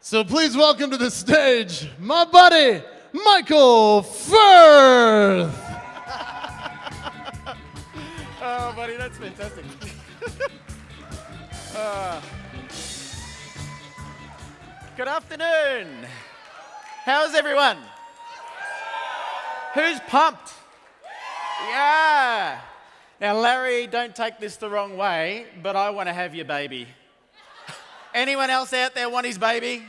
So please welcome to the stage my buddy, Michael Firth. Oh, buddy, that's fantastic. Good afternoon. How's everyone? Who's pumped? Yeah. Now, Larry, don't take this the wrong way, but I want to have your baby. Anyone else out there want his baby?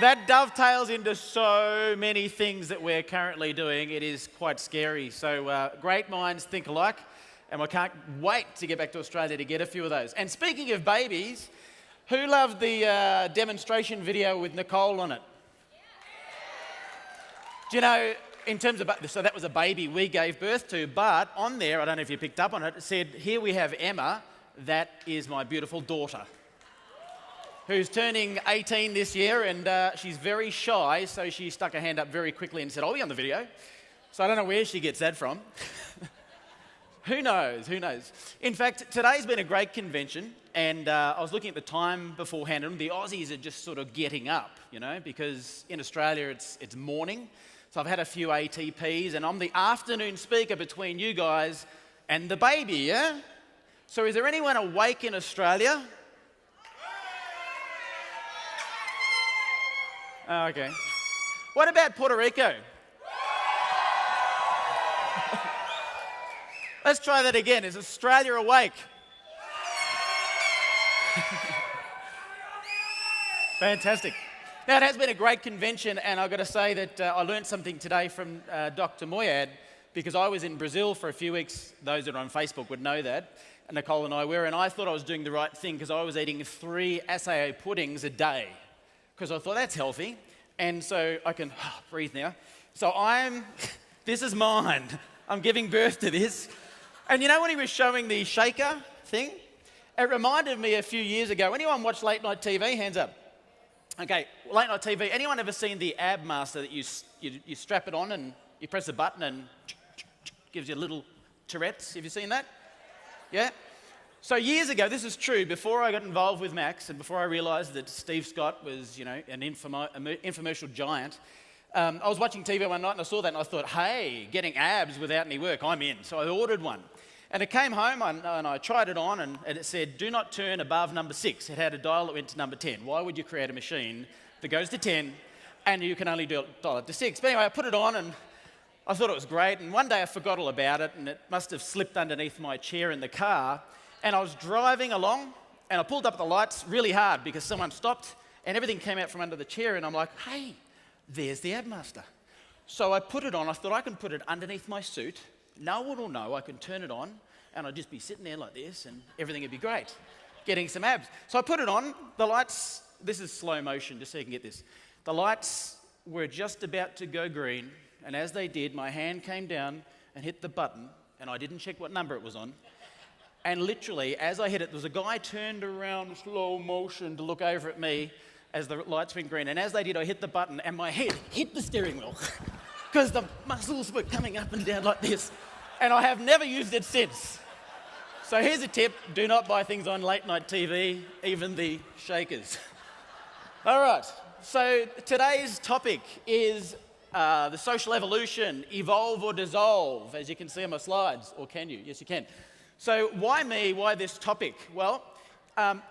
That dovetails into so many things that we're currently doing. It is quite scary. So great minds think alike, and I can't wait to get back to Australia to get a few of those. And speaking of babies, who loved the demonstration video with Nicole on it? Do you know, in terms of, so that was a baby we gave birth to, but on there, I don't know if you picked up on it, it said, here we have Emma, that is my beautiful daughter, who's turning 18 this year, and she's very shy, so she stuck her hand up very quickly and said, I'll be on the video. So I don't know where she gets that from. Who knows, who knows? In fact, today's been a great convention, and I was looking at the time beforehand, and the Aussies are just sort of getting up, you know, because in Australia it's morning. So I've had a few ATPs, and I'm the afternoon speaker between you guys and the baby, yeah? So is there anyone awake in Australia? Oh, okay. What about Puerto Rico? Let's try that again. Is Australia awake? Fantastic. Now, it has been a great convention, and I've got to say that I learned something today from Dr. Moyad, because I was in Brazil for a few weeks. Those that are on Facebook would know that. And Nicole and I were, and I thought I was doing the right thing because I was eating 3 acai puddings a day, because I thought that's healthy. And so I can breathe now. So this is mine. I'm giving birth to this. And you know when he was showing the shaker thing? It reminded me a few years ago. Anyone watch late night TV? Hands up. Okay, late night TV. Anyone ever seen the ab master that you strap it on and you press a button and gives you little Tourette's? Have you seen that? Yeah? So years ago, this is true, before I got involved with Max and before I realised that Steve Scott was, you know, an infomercial giant, I was watching TV one night and I saw that and I thought, hey, getting abs without any work, I'm in. So I ordered one. And it came home and I tried it on and it said, do not turn above number 6. It had a dial that went to number 10. Why would you create a machine that goes to 10 and you can only dial it to 6? But anyway, I put it on and I thought it was great. And one day I forgot all about it and it must have slipped underneath my chair in the car. And I was driving along and I pulled up the lights really hard because someone stopped and everything came out from under the chair and I'm like, hey, there's the Abmaster. So I put it on. I thought I can put it underneath my suit. No one will know. I can turn it on and I'll just be sitting there like this and everything would be great, getting some abs. So I put it on. The lights, this is slow motion just so you can get this. The lights were just about to go green, and as they did, my hand came down and hit the button, and I didn't check what number it was on. And literally, as I hit it, there was a guy turned around slow motion to look over at me as the lights went green. And as they did, I hit the button and my head hit the steering wheel because the muscles were coming up and down like this. And I have never used it since. So here's a tip. Do not buy things on late night TV, even the shakers. All right. So today's topic is the social evolution, evolve or dissolve, as you can see on my slides. Or can you? Yes, you can. So why me? Why this topic? Well, I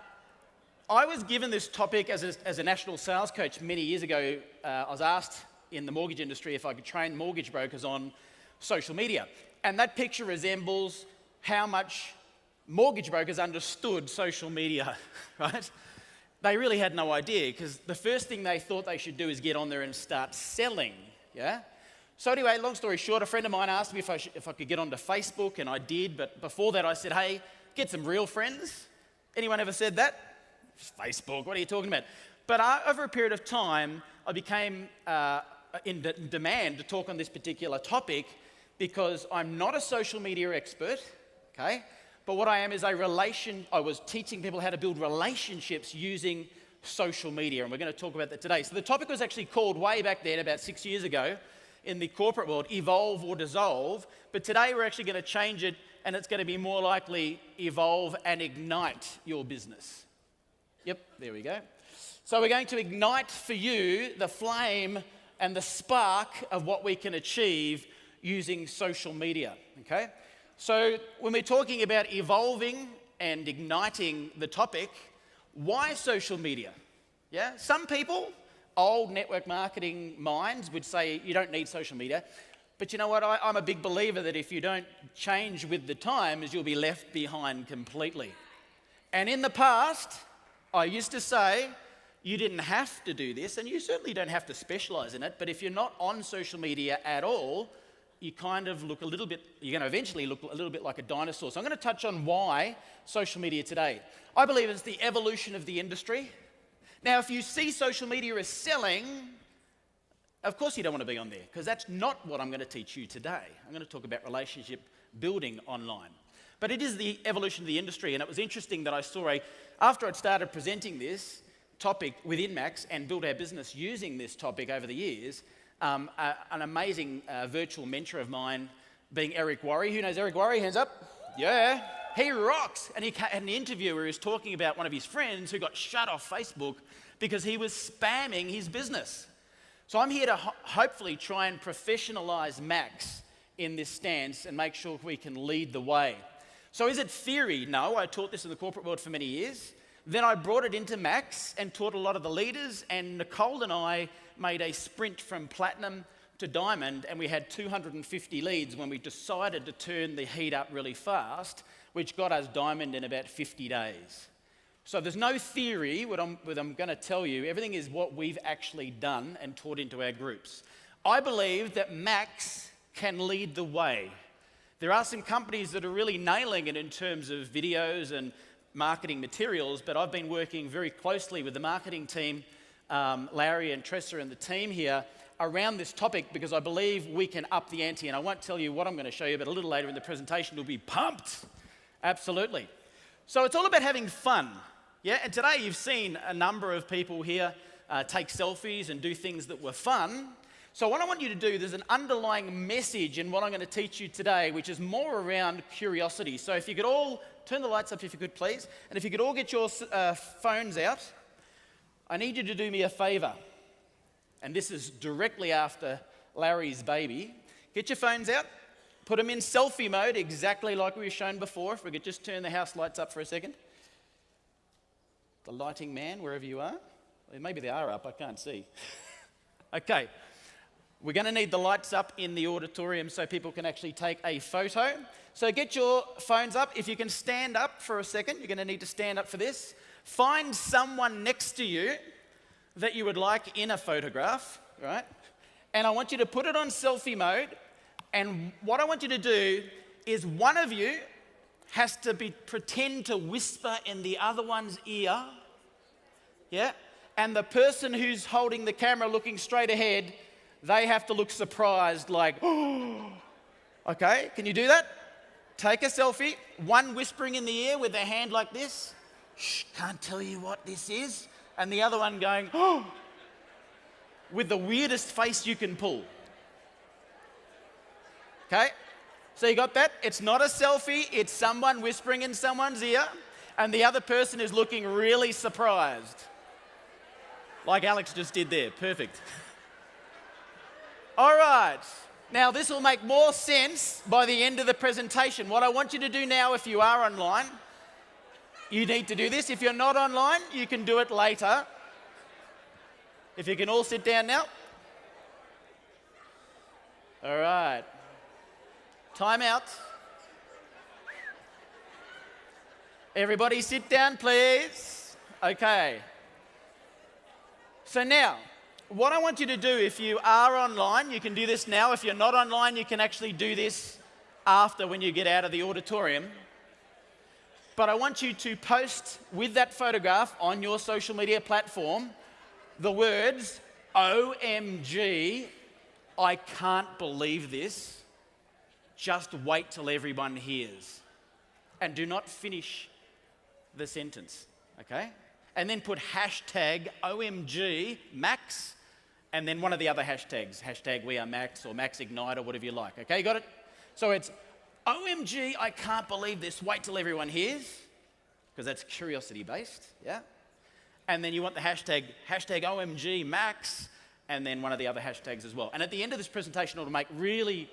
was given this topic as a national sales coach many years ago. I was asked in the mortgage industry if I could train mortgage brokers on social media. And that picture resembles how much mortgage brokers understood social media, right? They really had no idea because the first thing they thought they should do is get on there and start selling, yeah? So anyway, long story short, a friend of mine asked me if I could get onto Facebook, and I did. But before that, I said, hey, get some real friends. Anyone ever said that? Facebook, what are you talking about? But over a period of time, I became in demand to talk on this particular topic because I'm not a social media expert, okay? But what I am is I was teaching people how to build relationships using social media, and we're going to talk about that today. So the topic was actually called way back then, about 6 years ago, in the corporate world, evolve or dissolve. But today we're actually going to change it, and it's going to be more likely evolve and ignite your business. Yep, there we go. So we're going to ignite for you the flame and the spark of what we can achieve using social media, okay? So when we're talking about evolving and igniting the topic, why social media? Yeah, some people, old network marketing minds would say you don't need social media. But you know what? I'm a big believer that if you don't change with the times, you'll be left behind completely. And in the past, I used to say you didn't have to do this, and you certainly don't have to specialize in it, but if you're not on social media at all, you kind of look a little bit, you're going to eventually look a little bit like a dinosaur. So I'm going to touch on why social media today. I believe it's the evolution of the industry. Now, if you see social media as selling, of course you don't want to be on there, because that's not what I'm going to teach you today. I'm going to talk about relationship building online. But it is the evolution of the industry, and it was interesting that I saw after I'd started presenting this topic within Max and built our business using this topic over the years, an amazing virtual mentor of mine being Eric Worre. Who knows Eric Worre? Hands up. Yeah. He rocks. And he had an interview where he was talking about one of his friends who got shut off Facebook because he was spamming his business. So I'm here to hopefully try and professionalize Max in this stance and make sure we can lead the way. So is it theory? No, I taught this in the corporate world for many years. Then I brought it into Max and taught a lot of the leaders, and Nicole and I made a sprint from platinum to diamond, and we had 250 leads when we decided to turn the heat up really fast, which got us diamond in about 50 days. So there's no theory. What I'm going to tell you, everything is what we've actually done and taught into our groups. I believe that Max can lead the way. There are some companies that are really nailing it in terms of videos and marketing materials, but I've been working very closely with the marketing team, Larry and Tressa and the team here, around this topic because I believe we can up the ante. And I won't tell you what I'm going to show you, but a little later in the presentation you'll be pumped. Absolutely. So it's all about having fun. Yeah, and today you've seen a number of people here take selfies and do things that were fun. So what I want you to do, there's an underlying message in what I'm going to teach you today, which is more around curiosity. So if you could all turn the lights up if you could, please. And if you could all get your phones out, I need you to do me a favor. And this is directly after Larry's baby. Get your phones out, put them in selfie mode, exactly like we were shown before. If we could just turn the house lights up for a second. The lighting man, wherever you are. Maybe they are up, I can't see. Okay. We're going to need the lights up in the auditorium so people can actually take a photo. So get your phones up. If you can stand up for a second, you're going to need to stand up for this. Find someone next to you that you would like in a photograph, right? And I want you to put it on selfie mode. And what I want you to do is one of you has to pretend to whisper in the other one's ear. Yeah? And the person who's holding the camera looking straight ahead, they have to look surprised, like, oh. Okay, can you do that? Take a selfie, one whispering in the ear with their hand like this. Shh, can't tell you what this is. And the other one going, oh, with the weirdest face you can pull. Okay, so you got that? It's not a selfie, it's someone whispering in someone's ear, and the other person is looking really surprised. Like Alex just did there, perfect. All right, now this will make more sense by the end of the presentation. What I want you to do now, if you are online, you need to do this. If you're not online, you can do it later. If you can all sit down now. All right, time out. Everybody sit down, please. Okay. So now, what I want you to do, if you are online, you can do this now. If you're not online, you can actually do this after when you get out of the auditorium. But I want you to post with that photograph on your social media platform the words, OMG, I can't believe this. Just wait till everyone hears. And do not finish the sentence, okay? And then put hashtag OMG Max, and then one of the other hashtags, hashtag We Are Max or Max Ignite or whatever you like. Okay, got it? So it's OMG, I can't believe this. Wait till everyone hears, because that's curiosity based, yeah? and then you want the hashtag OMG Max, and then one of the other hashtags as well. And at the end of this presentation, it'll make really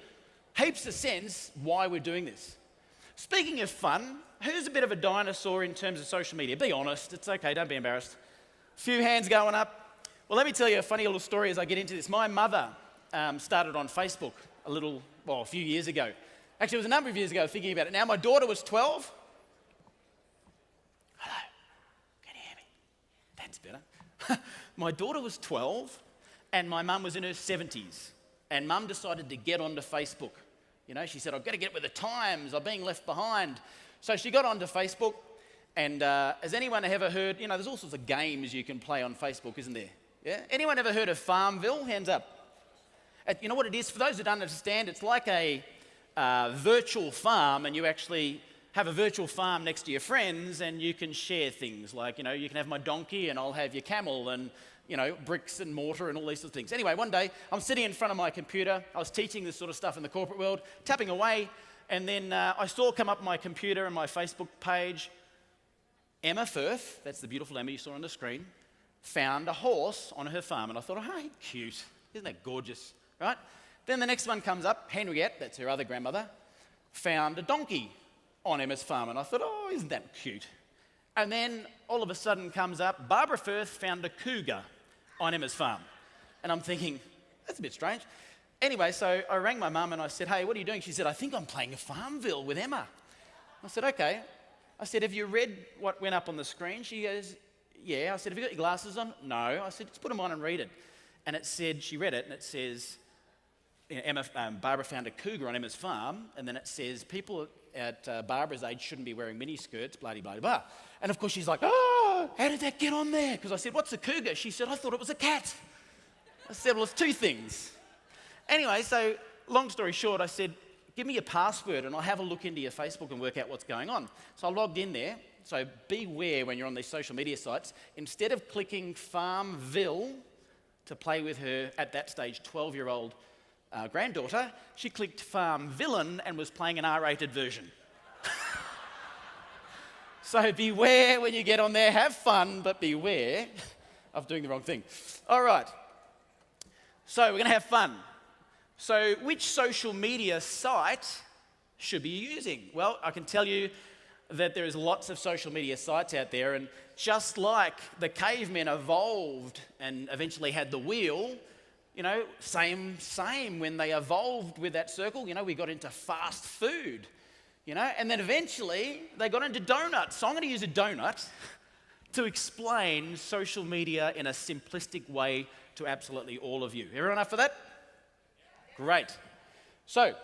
heaps of sense why we're doing this. Speaking of fun, who's a bit of a dinosaur in terms of social media? Be honest, it's okay, don't be embarrassed. Few hands going up. Well, let me tell you a funny little story as I get into this. My mother started on Facebook a few years ago. Actually, it was a number of years ago, thinking about it. Now, my daughter was 12. Hello, can you hear me? That's better. My daughter was 12, and my mum was in her 70s. And mum decided to get onto Facebook. You know, she said, I've got to get with the times, I'm being left behind. So she got onto Facebook, and has anyone ever heard, you know, there's all sorts of games you can play on Facebook, isn't there? Yeah? Anyone ever heard of Farmville? Hands up. You know what it is? For those who don't understand, it's like a virtual farm, and you actually have a virtual farm next to your friends, and you can share things like, you know, you can have my donkey and I'll have your camel, and, you know, bricks and mortar and all these sorts of things. Anyway, one day I'm sitting in front of my computer. I was teaching this sort of stuff in the corporate world, tapping away, and then I saw come up my computer and my Facebook page, Emma Firth, that's the beautiful Emma you saw on the screen, found a horse on her farm. And I thought, oh, cute. Isn't that gorgeous, right? Then the next one comes up, Henriette, that's her other grandmother, found a donkey on Emma's farm. And I thought, oh, isn't that cute? And then all of a sudden comes up, Barbara Firth found a cougar on Emma's farm. And I'm thinking, that's a bit strange. Anyway, so I rang my mum and I said, hey, what are you doing? She said, I think I'm playing a Farmville with Emma. I said, okay. I said, have you read what went up on the screen? She goes, yeah. I said, have you got your glasses on? No. I said, just put them on and read it. And it said, she read it, and it says, you know, Barbara found a cougar on Emma's farm, and then it says, people at Barbara's age shouldn't be wearing miniskirts, blah, blah, blah. And of course she's like, oh, how did that get on there? Because I said, what's a cougar? She said, I thought it was a cat. I said, well, it's two things. Anyway, so long story short, I said, give me your password and I'll have a look into your Facebook and work out what's going on. So I logged in there. So beware when you're on these social media sites. Instead of clicking Farmville to play with her, at that stage, 12-year-old granddaughter, she clicked Farmvillain and was playing an R-rated version. So beware when you get on there. Have fun, but beware of doing the wrong thing. All right. So we're going to have fun. So which social media site should be you using? Well, I can tell you that there is lots of social media sites out there, and just like the cavemen evolved and eventually had the wheel, you know, same when they evolved with that circle, you know, we got into fast food, you know, and then eventually they got into donuts. So I'm going to use a donut to explain social media in a simplistic way to absolutely all of you. Everyone up for that? Great. So,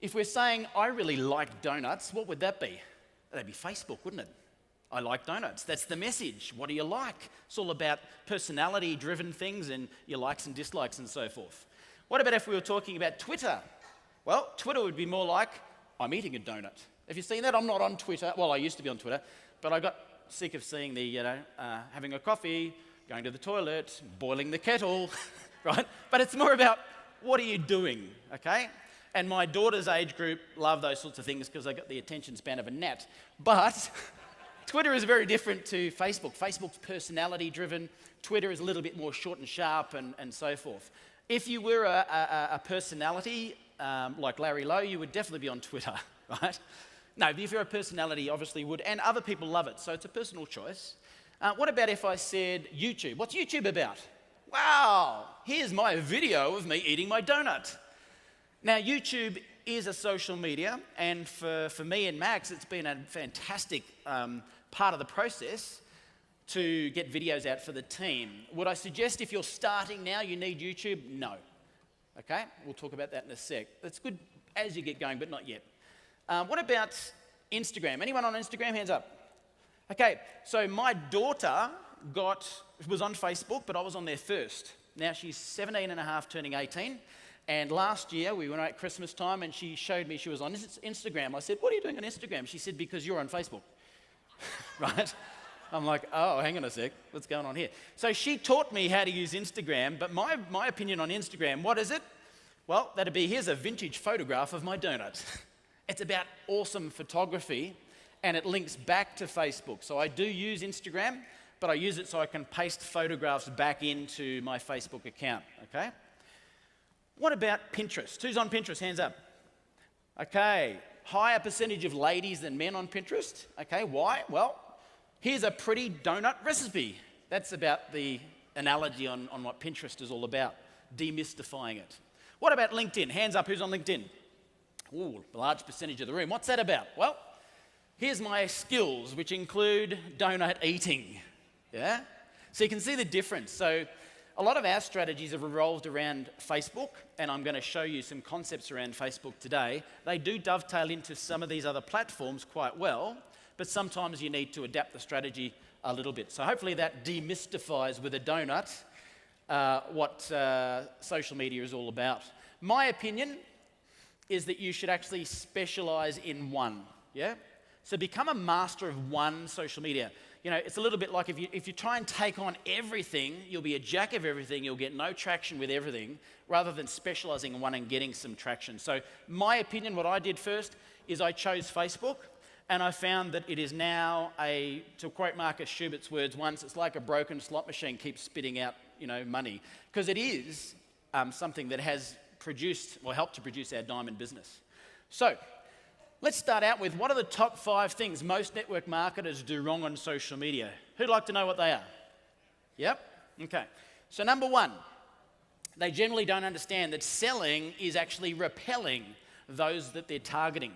if we're saying, I really like donuts, what would that be? That'd be Facebook, wouldn't it? I like donuts. That's the message. What do you like? It's all about personality-driven things and your likes and dislikes and so forth. What about if we were talking about Twitter? Well, Twitter would be more like, I'm eating a donut. Have you seen that? I'm not on Twitter. Well, I used to be on Twitter, but I got sick of seeing the, having a coffee, going to the toilet, boiling the kettle, right? But it's more about, what are you doing, okay? And my daughter's age group love those sorts of things because they got the attention span of a gnat. But Twitter is very different to Facebook. Facebook's personality-driven. Twitter is a little bit more short and sharp and so forth. If you were a personality like Larry Lowe, you would definitely be on Twitter, right? No, but if you're a personality, obviously you would, and other people love it, so it's a personal choice. What about if I said YouTube? What's YouTube about? Wow, here's my video of me eating my donut. Now, YouTube is a social media, and for me and Max, it's been a fantastic part of the process to get videos out for the team. Would I suggest if you're starting now, you need YouTube? No. Okay, we'll talk about that in a sec. That's good as you get going, but not yet. What about Instagram? Anyone on Instagram? Hands up. Okay, so my daughter was on Facebook, but I was on there first. Now she's 17 and a half, turning 18. And last year, we went out at Christmas time, and she showed me she was on Instagram. I said, what are you doing on Instagram? She said, because you're on Facebook. Right? I'm like, oh, hang on a sec. What's going on here? So she taught me how to use Instagram, but my opinion on Instagram, what is it? Well, that'd be, here's a vintage photograph of my donut. It's about awesome photography, and it links back to Facebook. So I do use Instagram. but I use it so I can paste photographs back into my Facebook account, okay? What about Pinterest? Who's on Pinterest? Hands up. Okay, higher percentage of ladies than men on Pinterest. Okay, why? Well, here's a pretty donut recipe. That's about the analogy on what Pinterest is all about, demystifying it. What about LinkedIn? Hands up, who's on LinkedIn? Ooh, a large percentage of the room. What's that about? Well, here's my skills, which include donut eating. Yeah? So you can see the difference. So a lot of our strategies have revolved around Facebook, and I'm going to show you some concepts around Facebook today. They do dovetail into some of these other platforms quite well, but sometimes you need to adapt the strategy a little bit. So hopefully that demystifies with a donut what social media is all about. My opinion is that you should actually specialize in one, yeah? So become a master of one social media. You know, it's a little bit like if you try and take on everything, you'll be a jack of everything, you'll get no traction with everything, rather than specializing in one and getting some traction. So my opinion, what I did first, is I chose Facebook, and I found that it is now to quote Marcus Schubert's words once, it's like a broken slot machine keeps spitting out, money. Because it is something that has produced, or helped to produce our diamond business. So, let's start out with what are the top 5 things most network marketers do wrong on social media? Who'd like to know what they are? Yep? Okay. So number 1, they generally don't understand that selling is actually repelling those that they're targeting.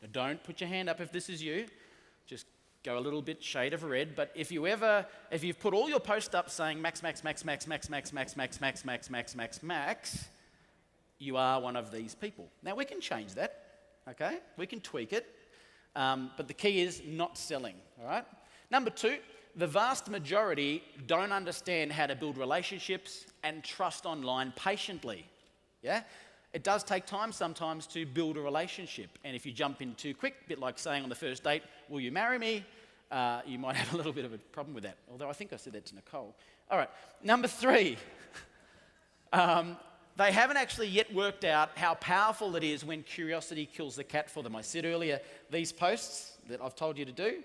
Now don't put your hand up if this is you. Just go a little bit shade of red. But if you've put all your posts up saying max, max, max, max, max, max, max, max, max, max, max, max, max, you are one of these people. Now we can change that. Okay, we can tweak it, but the key is not selling, all right? Number 2, the vast majority don't understand how to build relationships and trust online patiently, yeah? It does take time sometimes to build a relationship, and if you jump in too quick, a bit like saying on the first date, will you marry me? You might have a little bit of a problem with that, although I think I said that to Nicole. All right, number 3, they haven't actually yet worked out how powerful it is when curiosity kills the cat for them. I said earlier, these posts that I've told you to do,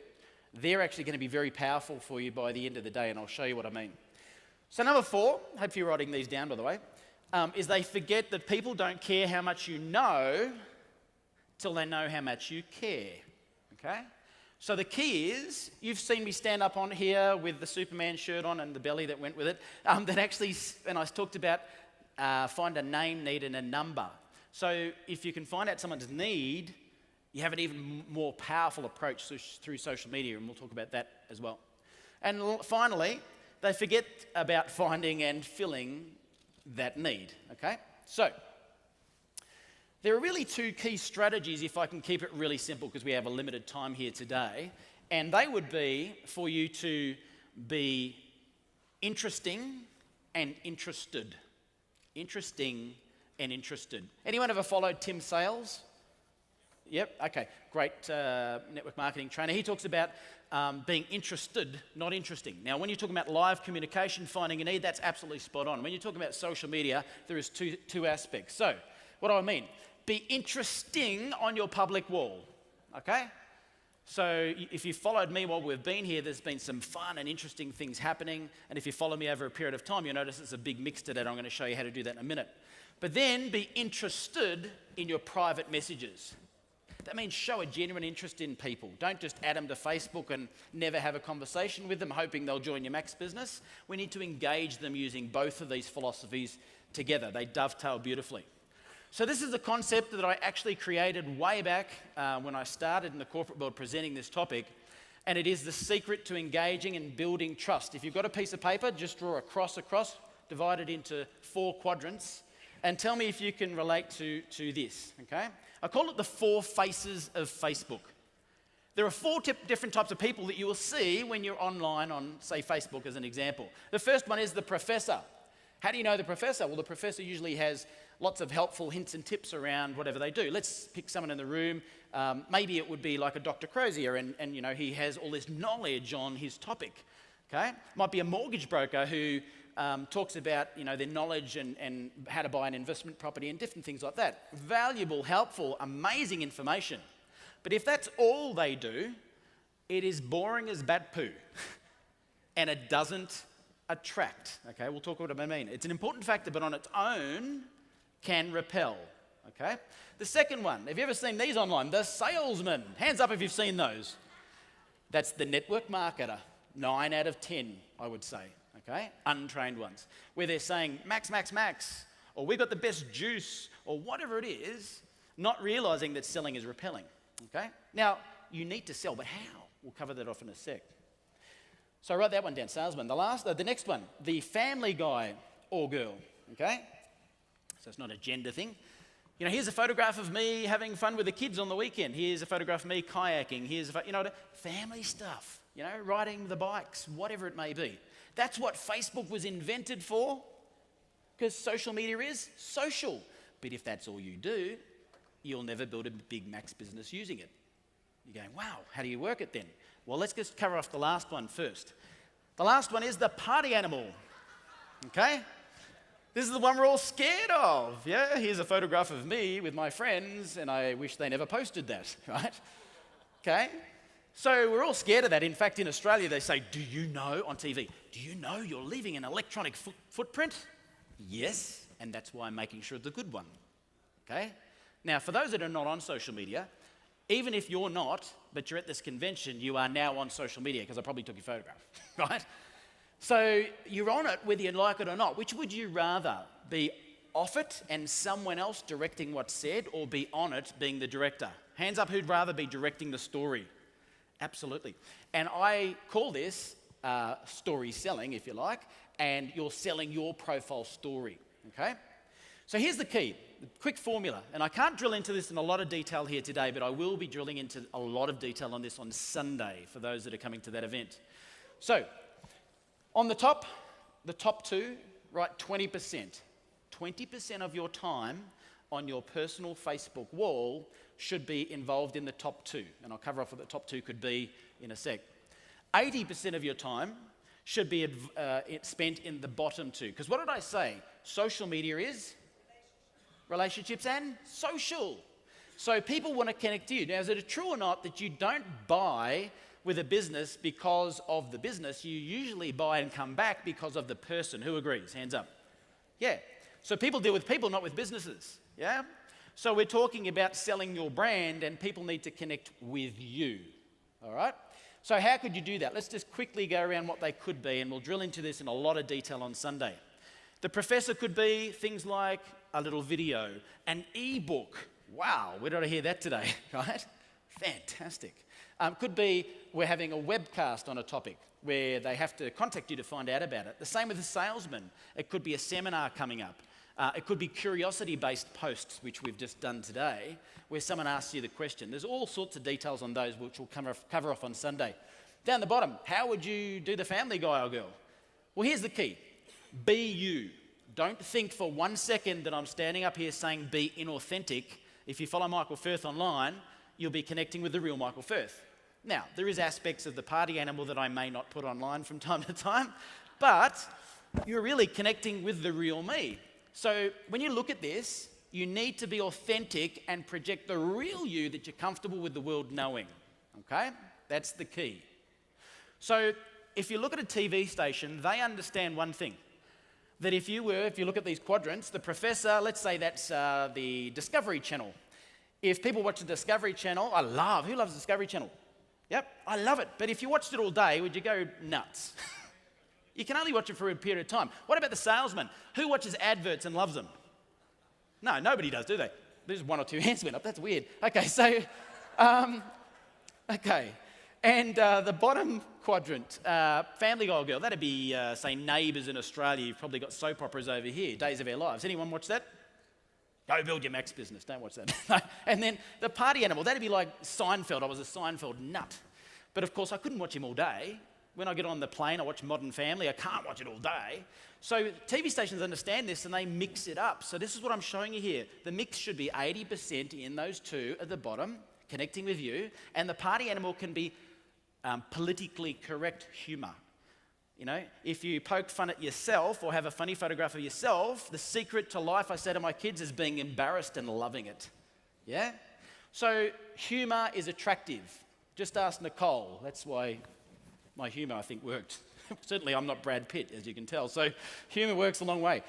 they're actually going to be very powerful for you by the end of the day, and I'll show you what I mean. So number 4, hope you're writing these down, by the way, is they forget that people don't care how much you know till they know how much you care, okay? So the key is, you've seen me stand up on here with the Superman shirt on and the belly that went with it, that actually, and I talked about find a name, need, and a number. So if you can find out someone's need, you have an even more powerful approach through social media, and we'll talk about that as well. And finally, they forget about finding and filling that need, okay? So, there are really 2 key strategies, if I can keep it really simple, because we have a limited time here today, and they would be for you to be interesting and interested. Interesting and interested. Anyone ever followed Tim Sales? Yep, okay, great network marketing trainer. He talks about being interested, not interesting. Now, when you're talking about live communication, finding a need, that's absolutely spot on. When you're talking about social media, there is two aspects. So, what do I mean? Be interesting on your public wall, okay? So if you followed me while we've been here, there's been some fun and interesting things happening. And if you follow me over a period of time, you'll notice it's a big mix to that. I'm going to show you how to do that in a minute. But then be interested in your private messages. That means show a genuine interest in people. Don't just add them to Facebook and never have a conversation with them, hoping they'll join your Max business. We need to engage them using both of these philosophies together. They dovetail beautifully. So this is a concept that I actually created way back when I started in the corporate world presenting this topic, and it is the secret to engaging and building trust. If you've got a piece of paper, just draw a cross across, divide it into 4 quadrants, and tell me if you can relate to this, okay? I call it the 4 faces of Facebook. There are 4 different types of people that you will see when you're online on, say, Facebook as an example. The first one is the professor. How do you know the professor? Well, the professor usually has lots of helpful hints and tips around whatever they do. Let's pick someone in the room. Maybe it would be like a Dr. Crozier, and he has all this knowledge on his topic. Okay, might be a mortgage broker who talks about their knowledge and how to buy an investment property and different things like that. Valuable, helpful, amazing information. But if that's all they do, it is boring as bat poo. and it doesn't attract. Okay, we'll talk about what I mean. It's an important factor, but on its own can repel. Okay. The second one, have you ever seen these online? The salesman. Hands up if you've seen those. That's the network marketer. 9 out of 10, I would say. Okay, untrained ones, where they're saying max, max, max, or we've got the best juice, or whatever it is, not realizing that selling is repelling. Okay, now you need to sell, but how? We'll cover that off in a sec. So I wrote that one down, salesman. The next one, the family guy or girl. Okay, so it's not a gender thing. You know, here's a photograph of me having fun with the kids on the weekend. Here's a photograph of me kayaking. Here's family stuff. You know, riding the bikes, whatever it may be. That's what Facebook was invented for, because social media is social. But if that's all you do, you'll never build a big max business using it. You're going, wow, how do you work it then? Well, let's just cover off the last one first. The last one is the party animal. Okay? This is the one we're all scared of. Yeah, here's a photograph of me with my friends, and I wish they never posted that, right? Okay? So we're all scared of that. In fact, in Australia, they say, do you know, on TV, do you know you're leaving an electronic footprint? Yes, and that's why I'm making sure it's a good one. Okay? Now, for those that are not on social media, even if you're not, but you're at this convention, you are now on social media, because I probably took your photograph, right? So you're on it whether you like it or not. Which would you rather, be off it and someone else directing what's said, or be on it being the director? Hands up who'd rather be directing the story. Absolutely. And I call this story selling, if you like, and you're selling your profile story, okay? So here's the key, the quick formula, and I can't drill into this in a lot of detail here today, but I will be drilling into a lot of detail on this on Sunday for those that are coming to that event. So, on the top two, write 20%. 20% of your time on your personal Facebook wall should be involved in the top two. And I'll cover off what the top two could be in a sec. 80% of your time should be spent in the bottom two. Because what did I say? Social media is relationships and social. So people want to connect to you. Now, is it true or not that you don't buy with a business because of the business? You usually buy and come back because of the person. Who agrees? Hands up. Yeah. So people deal with people, not with businesses. Yeah? So we're talking about selling your brand, and people need to connect with you. All right? So how could you do that? Let's just quickly go around what they could be, and we'll drill into this in a lot of detail on Sunday. The professor could be things like a little video, an e-book. Wow, where did I hear that today? Right? Fantastic. Could be we're having a webcast on a topic where they have to contact you to find out about it. The same with a salesman. It could be a seminar coming up. It could be curiosity-based posts, which we've just done today, where someone asks you the question. There's all sorts of details on those, which we'll cover off on Sunday. Down the bottom, how would you do the family guy or girl? Well, here's the key. Be you. Don't think for 1 second that I'm standing up here saying be inauthentic. If you follow Michael Firth online, you'll be connecting with the real Michael Firth. Now, there is aspects of the party animal that I may not put online from time to time, but you're really connecting with the real me. So when you look at this, you need to be authentic and project the real you that you're comfortable with the world knowing, okay? That's the key. So if you look at a TV station, they understand one thing, that if you look at these quadrants, the professor, let's say that's the Discovery Channel. If people watch the Discovery Channel, who loves Discovery Channel? Yep, I love it. But if you watched it all day, would you go nuts? You can only watch it for a period of time. What about the salesman? Who watches adverts and loves them? No, nobody does, do they? There's one or two hands went up. That's weird. Okay, so, okay. And the bottom quadrant, Family Guy or Girl, that'd be, say, Neighbours in Australia. You've probably got soap operas over here, Days of Our Lives. Anyone watch that? Go build your Max business. Don't watch that. And then the party animal, that'd be like Seinfeld. I was a Seinfeld nut. But of course, I couldn't watch him all day. When I get on the plane, I watch Modern Family. I can't watch it all day. So TV stations understand this and they mix it up. So this is what I'm showing you here. The mix should be 80% in those two at the bottom, connecting with you. And the party animal can be politically correct humour. You know, if you poke fun at yourself or have a funny photograph of yourself, the secret to life, I say to my kids, is being embarrassed and loving it. Yeah? So humour is attractive. Just ask Nicole. That's why my humour, I think, worked. Certainly I'm not Brad Pitt, as you can tell. So humour works a long way.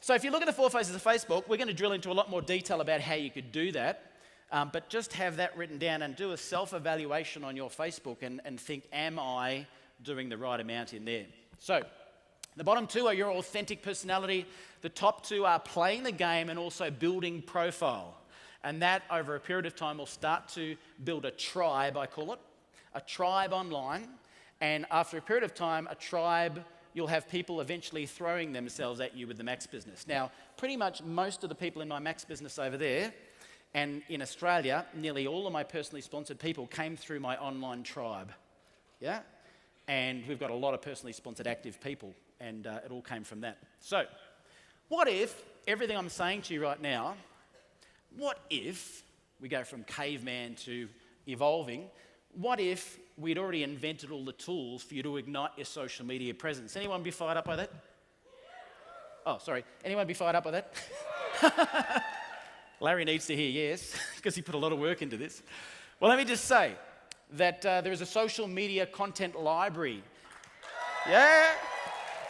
So if you look at the 4 phases of Facebook, we're going to drill into a lot more detail about how you could do that. But just have that written down and do a self-evaluation on your Facebook and think, am I doing the right amount in there? So the bottom 2 are your authentic personality. The top 2 are playing the game and also building profile. And that, over a period of time, will start to build a tribe, I call it, a tribe online. And after a period of time, a tribe, you'll have people eventually throwing themselves at you with the Max business. Now, pretty much most of the people in my Max business over there, and in Australia, nearly all of my personally sponsored people came through my online tribe. Yeah? And we've got a lot of personally sponsored active people, and it all came from that. So, what if everything I'm saying to you right now, what if we go from caveman to evolving? What if we'd already invented all the tools for you to ignite your social media presence? Anyone be fired up by that? Oh, sorry. Anyone be fired up by that? Larry needs to hear yes, because he put a lot of work into this. Well, let me just say that there is a social media content library. Yeah?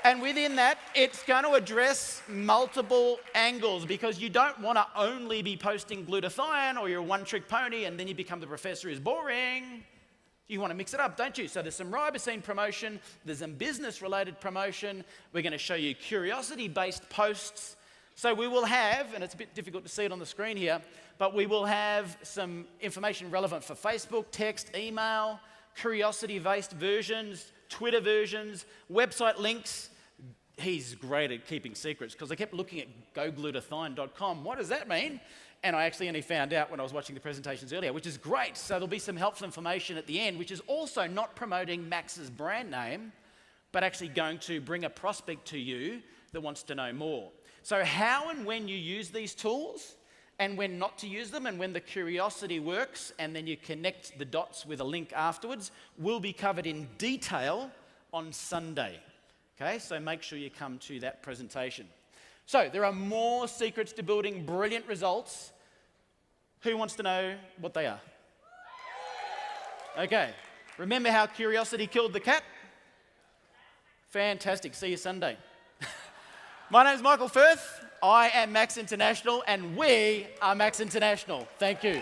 And within that, it's going to address multiple angles, because you don't want to only be posting glutathione or you're a one-trick pony and then you become the professor who's boring. You want to mix it up, don't you? So there's some ribosine promotion, there's some business-related promotion. We're going to show you curiosity-based posts. So we will have, and it's a bit difficult to see it on the screen here, but we will have some information relevant for Facebook, text, email, curiosity-based versions, Twitter versions, website links. He's great at keeping secrets, because I kept looking at goglutathione.com. What does that mean? And I actually only found out when I was watching the presentations earlier, which is great. So there'll be some helpful information at the end, which is also not promoting Max's brand name, but actually going to bring a prospect to you that wants to know more. So how and when you use these tools, and when not to use them, and when the curiosity works, and then you connect the dots with a link afterwards, will be covered in detail on Sunday. Okay, so make sure you come to that presentation. So there are more secrets to building brilliant results. Who wants to know what they are? Okay, remember how curiosity killed the cat? Fantastic, see you Sunday. My name's Michael Firth, I am Max International, and we are Max International. Thank you.